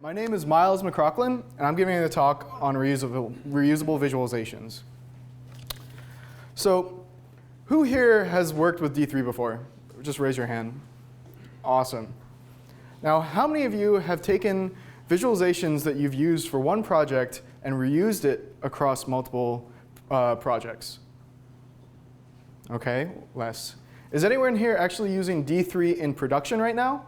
My name is Miles McCrocklin, and I'm giving a talk on reusable visualizations. So, who here has worked with D3 before? Just raise your hand. Awesome. Now, how many of you have taken visualizations that you've used for one project and reused it across multiple projects? OK, less. Is anyone here actually using D3 in production right now?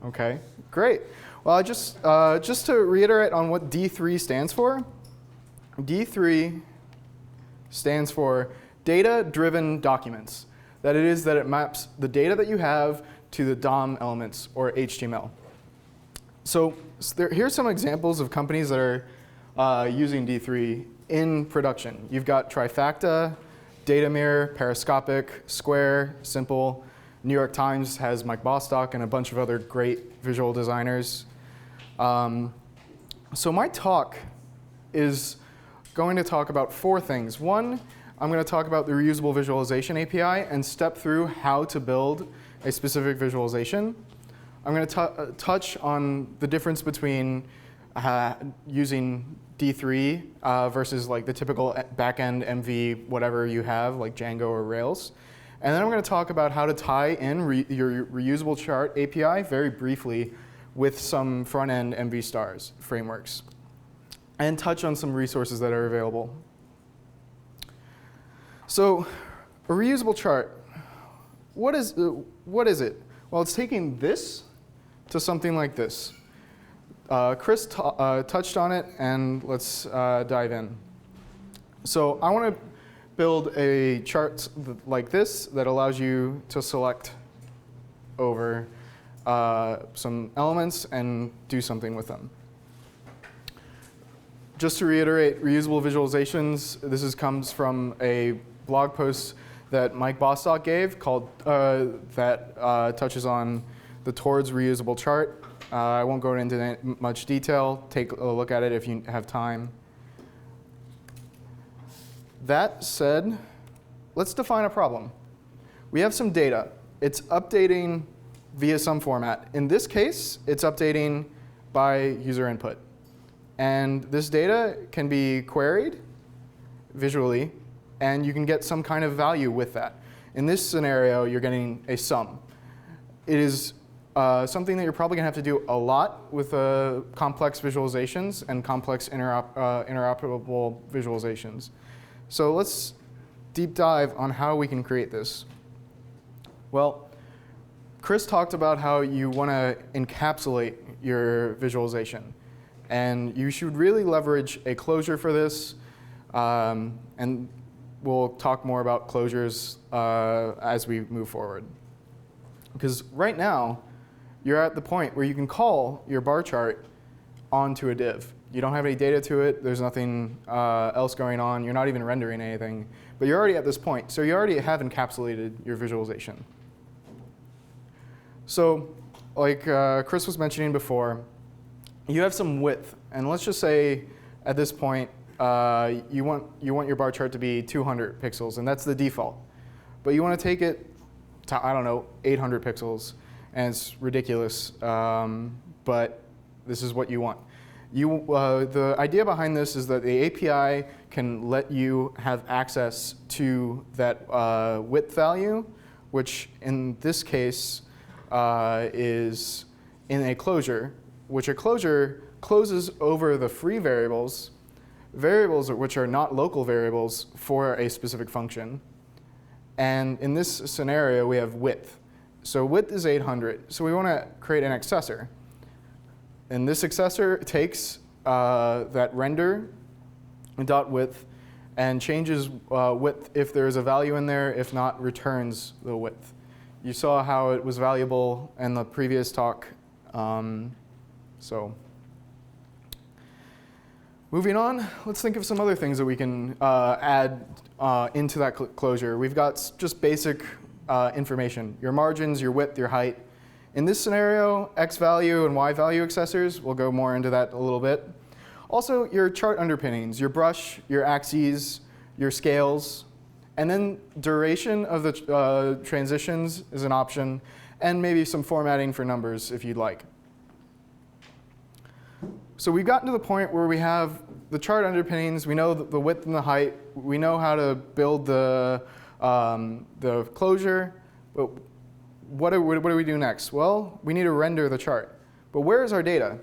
OK, great. Well, just to reiterate on what D3 stands for, D3 stands for data-driven documents. That it is that it maps the data that you have to the DOM elements, or HTML. So here's some examples of companies that are using D3 in production. You've got Trifacta, Datamirror, Periscopic, Square, Simple. New York Times has Mike Bostock and a bunch of other great visual designers. So my talk is going to talk about 4 things. One, I'm going to talk about the Reusable Visualization Api and step through how to build a specific visualization. I'm going to touch on the difference between using D3 versus like the typical backend MV, whatever you have, like Django or Rails. And then I'm going to talk about how to tie in your reusable chart API very briefly with some front-end MV stars frameworks, and touch on some resources that are available. So a reusable chart, what is it? Well, it's taking this to something like this. Chris touched on it, and let's dive in. So I want to build a chart like this that allows you to select over some elements and do something with them. Just to reiterate, reusable visualizations, this comes from a blog post that Mike Bostock gave called that touches on the Towards Reusable Chart. I won't go into much detail. Take a look at it if you have time. That said, let's define a problem. We have some data. It's updating via some format. In this case, it's updating by user input. And this data can be queried visually, and you can get some kind of value with that. In this scenario, you're getting a sum. It is something that you're probably going to have to do a lot with complex visualizations and complex interoperable visualizations. So let's deep dive on how we can create this. Well, Chris talked about how you want to encapsulate your visualization. And you should really leverage a closure for this. And we'll talk more about closures as we move forward. Because right now, you're at the point where you can call your bar chart onto a div. You don't have any data to it. There's nothing else going on. You're not even rendering anything. But you're already at this point. So you already have encapsulated your visualization. So like Chris was mentioning before, you have some width. And let's just say at this point, you want your bar chart to be 200 pixels. And that's the default. But you want to take it to, I don't know, 800 pixels. And it's ridiculous. But this is what you want. The idea behind this is that the API can let you have access to that width value, which in this case is in a closure, which a closure closes over the free variables which are not local variables for a specific function. And in this scenario, we have width. So width is 800. So we want to create an accessor. And this accessor takes that render dot width and changes width if there's a value in there. If not, returns the width. You saw how it was valuable in the previous talk. So moving on, let's think of some other things that we can add into that closure. We've got just basic information, your margins, your width, your height. In this scenario, X value and Y value accessors, we'll go more into that a little bit. Also, your chart underpinnings, your brush, your axes, your scales, and then duration of the transitions is an option, and maybe some formatting for numbers if you'd like. So we've gotten to the point where we have the chart underpinnings, we know the width and the height, we know how to build the closure, but what do we do next? Well, we need to render the chart. But where is our data?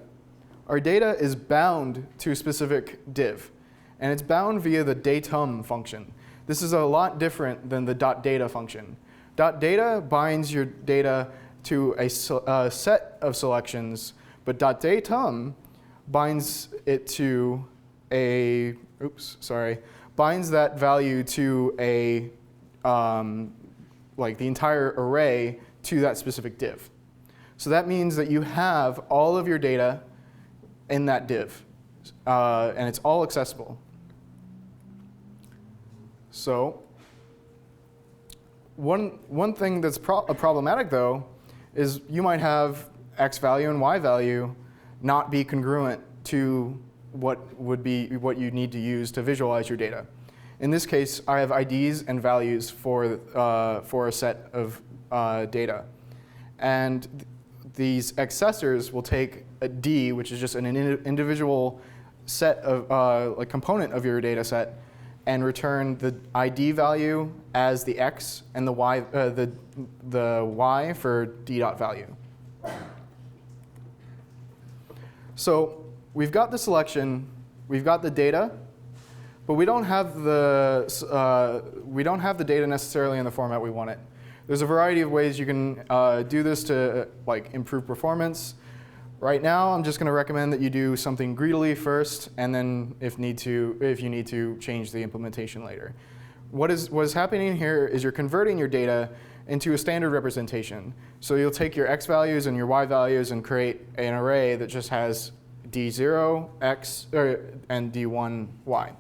Our data is bound to a specific div, and it's bound via the datum function. This is a lot different than the .data function. .data binds your data to a set of selections, but .datum binds it to binds that value to a, like the entire array to that specific div. So that means that you have all of your data in that div, and it's all accessible. So one thing that's problematic, though, is you might have x value and y value not be congruent to what you need to use to visualize your data. In this case, I have IDs and values for a set of data. And these accessors will take a D, which is just an individual set of a component of your data set, and return the ID value as the X and the Y, the Y for D.value. So we've got the selection, we've got the data, but we don't have the data necessarily in the format we want it. There's a variety of ways you can do this to improve performance. Right now, I'm just going to recommend that you do something greedily first, and then if you need to change the implementation later. What is happening here is you're converting your data into a standard representation. So you'll take your x values and your y values and create an array that just has d0 x and d1 y.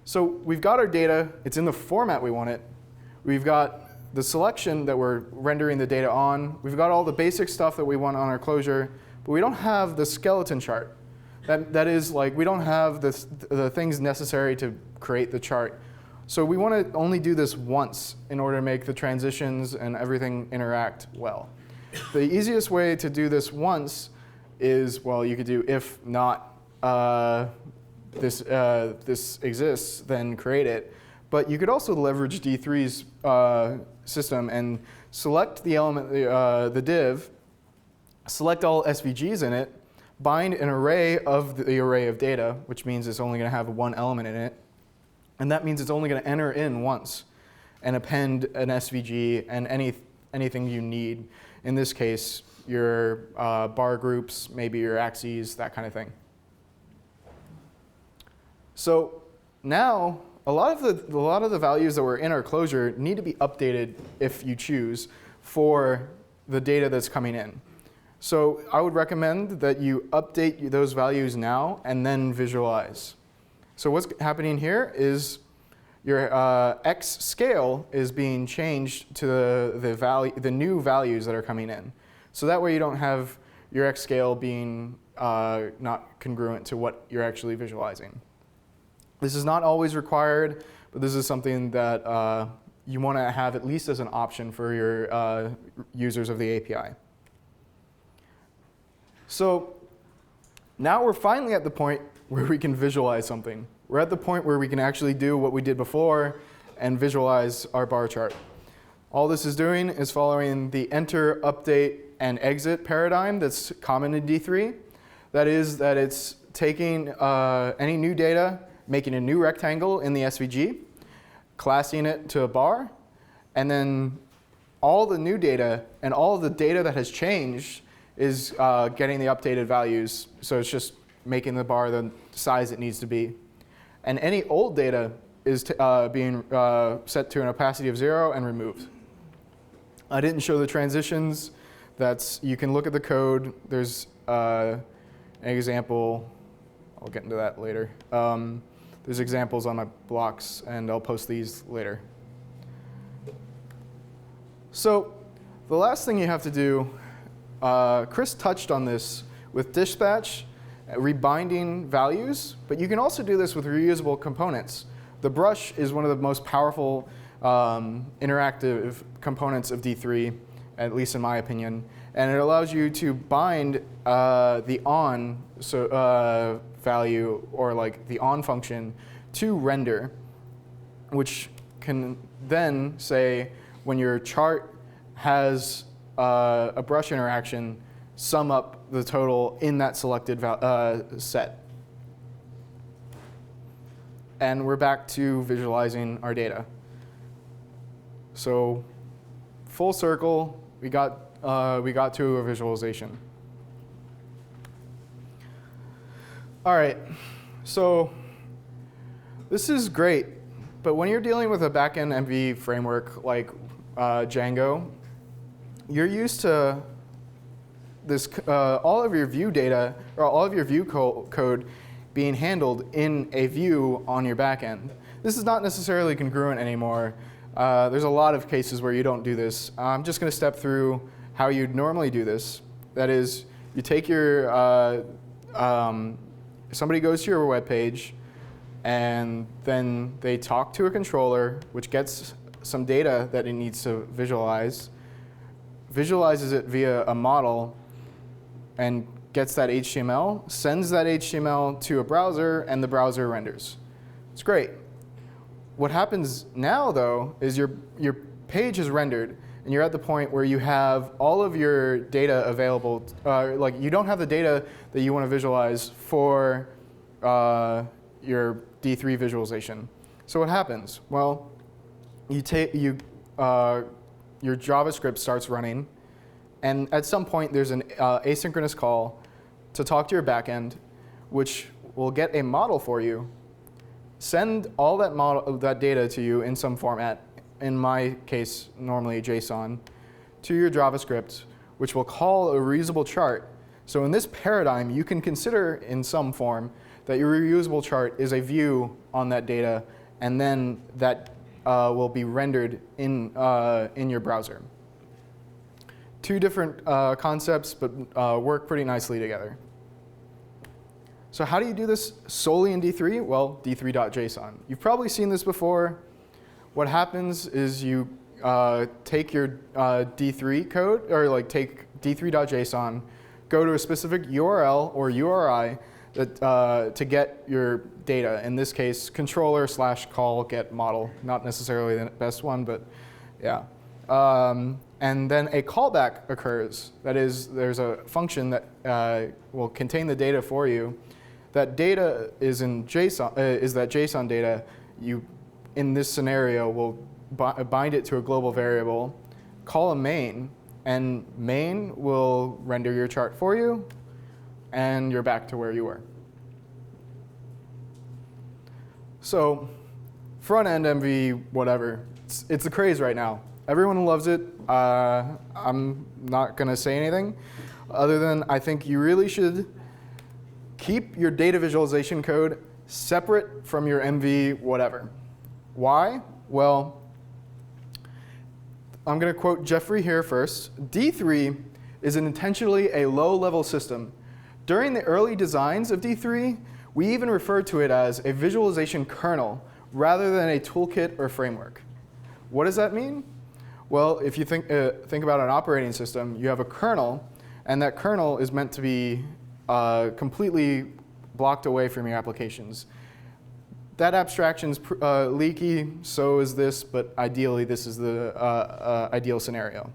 So we've got our data. It's in the format we want it. We've got the selection that we're rendering the data on. We've got all the basic stuff that we want on our closure, but we don't have the skeleton chart. That is, we don't have the things necessary to create the chart. So we want to only do this once in order to make the transitions and everything interact well. The easiest way to do this once is, well, you could do if not this exists, then create it. But you could also leverage D3's system and select the element, the div, select all SVGs in it, bind an array of the array of data, which means it's only going to have one element in it. And that means it's only going to enter in once and append an SVG and anything you need. In this case, your bar groups, maybe your axes, that kind of thing. So now, a lot of the values that were in our closure need to be updated, if you choose, for the data that's coming in. So I would recommend that you update those values now and then visualize. So what's happening here is your x scale is being changed to the new values that are coming in. So that way you don't have your x scale being not congruent to what you're actually visualizing. This is not always required, but this is something that you want to have at least as an option for your users of the API. So now we're finally at the point where we can visualize something. We're at the point where we can actually do what we did before and visualize our bar chart. All this is doing is following the enter, update, and exit paradigm that's common in D3. That is that it's taking any new data, making a new rectangle in the SVG, classing it to a bar, and then all the new data and all the data that has changed is getting the updated values. So it's just making the bar the size it needs to be. And any old data is being set to an opacity of 0 and removed. I didn't show the transitions. You can look at the code. There's an example. I'll get into that later. There's examples on my blocks, and I'll post these later. So the last thing you have to do, Chris touched on this with dispatch, rebinding values, but you can also do this with reusable components. The brush is one of the most powerful interactive components of D3, at least in my opinion. And it allows you to bind the on value, or like the on function, to render, which can then say when your chart has a brush interaction, sum up the total in that selected set. And we're back to visualizing our data. So full circle, we got to a visualization. All right, so this is great, but when you're dealing with a backend MV framework like Django, you're used to this all of your view data, or all of your view code being handled in a view on your backend. This is not necessarily congruent anymore. There's a lot of cases where you don't do this. I'm just going to step through how you'd normally do this. That is, you take your, somebody goes to your web page, and then they talk to a controller, which gets some data that it needs to visualize, visualizes it via a model, and gets that HTML, sends that HTML to a browser, and the browser renders. It's great. What happens now, though, is your page is rendered, and you're at the point where you have all of your data available. Like, you don't have the data that you want to visualize for your D3 visualization. So what happens? Well, your JavaScript starts running, and at some point there's an asynchronous call to talk to your backend, which will get a model for you, send all that data to you in some format, in my case, normally JSON, to your JavaScript, which will call a reusable chart. So in this paradigm, you can consider in some form that your reusable chart is a view on that data, and then that will be rendered in your browser. Two different concepts, but work pretty nicely together. So how do you do this solely in D3? Well, d3.json. You've probably seen this before. What happens is you take your D3 code, or like take d3.json, go to a specific URL or URI that, to get your data. In this case, controller/call get model. Not necessarily the best one, but yeah. And then a callback occurs. That is, there's a function that will contain the data for you. That data is in JSON. Is that JSON data? You, in this scenario, will bind it to a global variable, call a main, and main will render your chart for you, and you're back to where you were. So, front end MV, whatever. It's the craze right now. Everyone loves it. I'm not going to say anything other than I think you really should keep your data visualization code separate from your MV whatever. Why? Well, I'm going to quote Jeffrey here first. D3 is intentionally a low-level system. During the early designs of D3, we even referred to it as a visualization kernel rather than a toolkit or framework. What does that mean? Well, if you think about an operating system, you have a kernel, and that kernel is meant to be completely blocked away from your applications. That abstraction's leaky, so is this, but ideally this is the ideal scenario.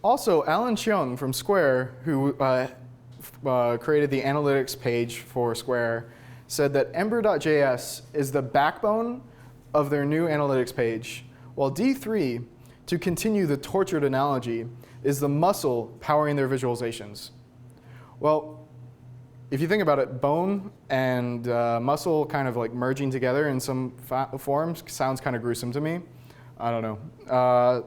Also, Alan Cheung from Square, who created the analytics page for Square, said that ember.js is the backbone of their new analytics page, while D3, to continue the tortured analogy, is the muscle powering their visualizations. Well, if you think about it, bone and muscle kind of like merging together in some forms sounds kind of gruesome to me. I don't know.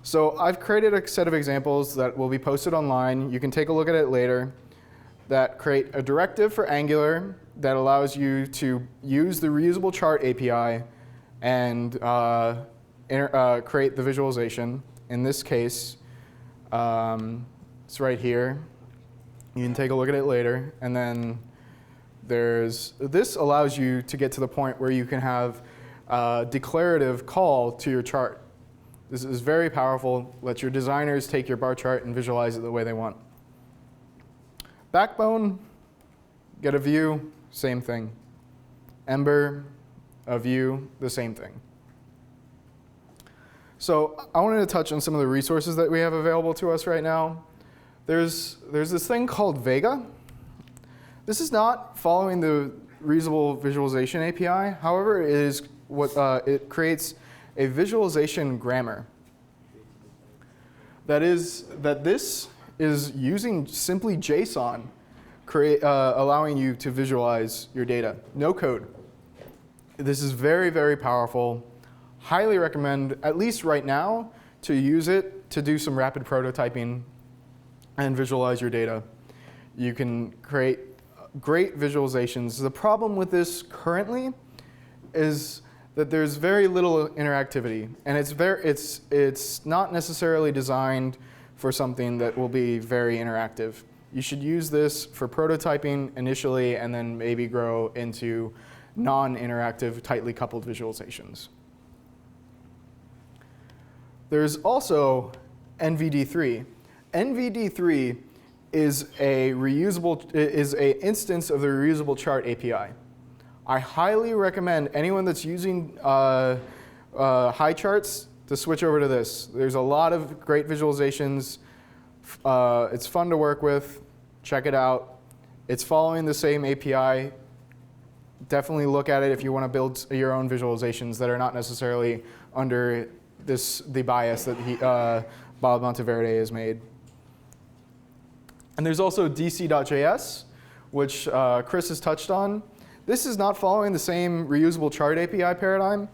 So I've created a set of examples that will be posted online. You can take a look at it later, that create a directive for Angular that allows you to use the Reusable Chart API and create the visualization. In this case, it's right here. You can take a look at it later. And then this allows you to get to the point where you can have a declarative call to your chart. This is very powerful. Let your designers take your bar chart and visualize it the way they want. Backbone, get a view, same thing. Ember, a view, the same thing. So I wanted to touch on some of the resources that we have available to us right now. There's this thing called Vega. This is not following the Reusable Visualization Api. However, it creates a visualization grammar. This is using simply JSON, allowing you to visualize your data. No code. This is very, very powerful. Highly recommend, at least right now, to use it to do some rapid prototyping and visualize your data. You can create great visualizations. The problem with this currently is that there's very little interactivity, and it's not necessarily designed for something that will be very interactive. You should use this for prototyping initially, and then maybe grow into non-interactive, tightly coupled visualizations. There's also NVD3. NVD3 is an instance of the Reusable Chart API. I highly recommend anyone that's using high charts to switch over to this. There's a lot of great visualizations. It's fun to work with. Check it out. It's following the same API. Definitely look at it if you want to build your own visualizations that are not necessarily under the bias that Bob Monteverde has made. And there's also Dcjs, which Chris has touched on. This is not following the same reusable chart API paradigm,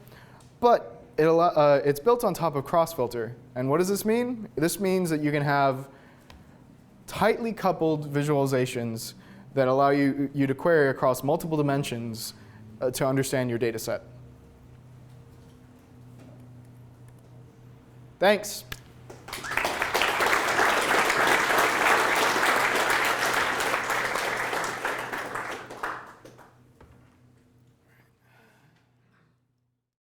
but it's built on top of cross-filter. And what does this mean? This means that you can have tightly coupled visualizations that allow you to query across multiple dimensions to understand your data set. Thanks.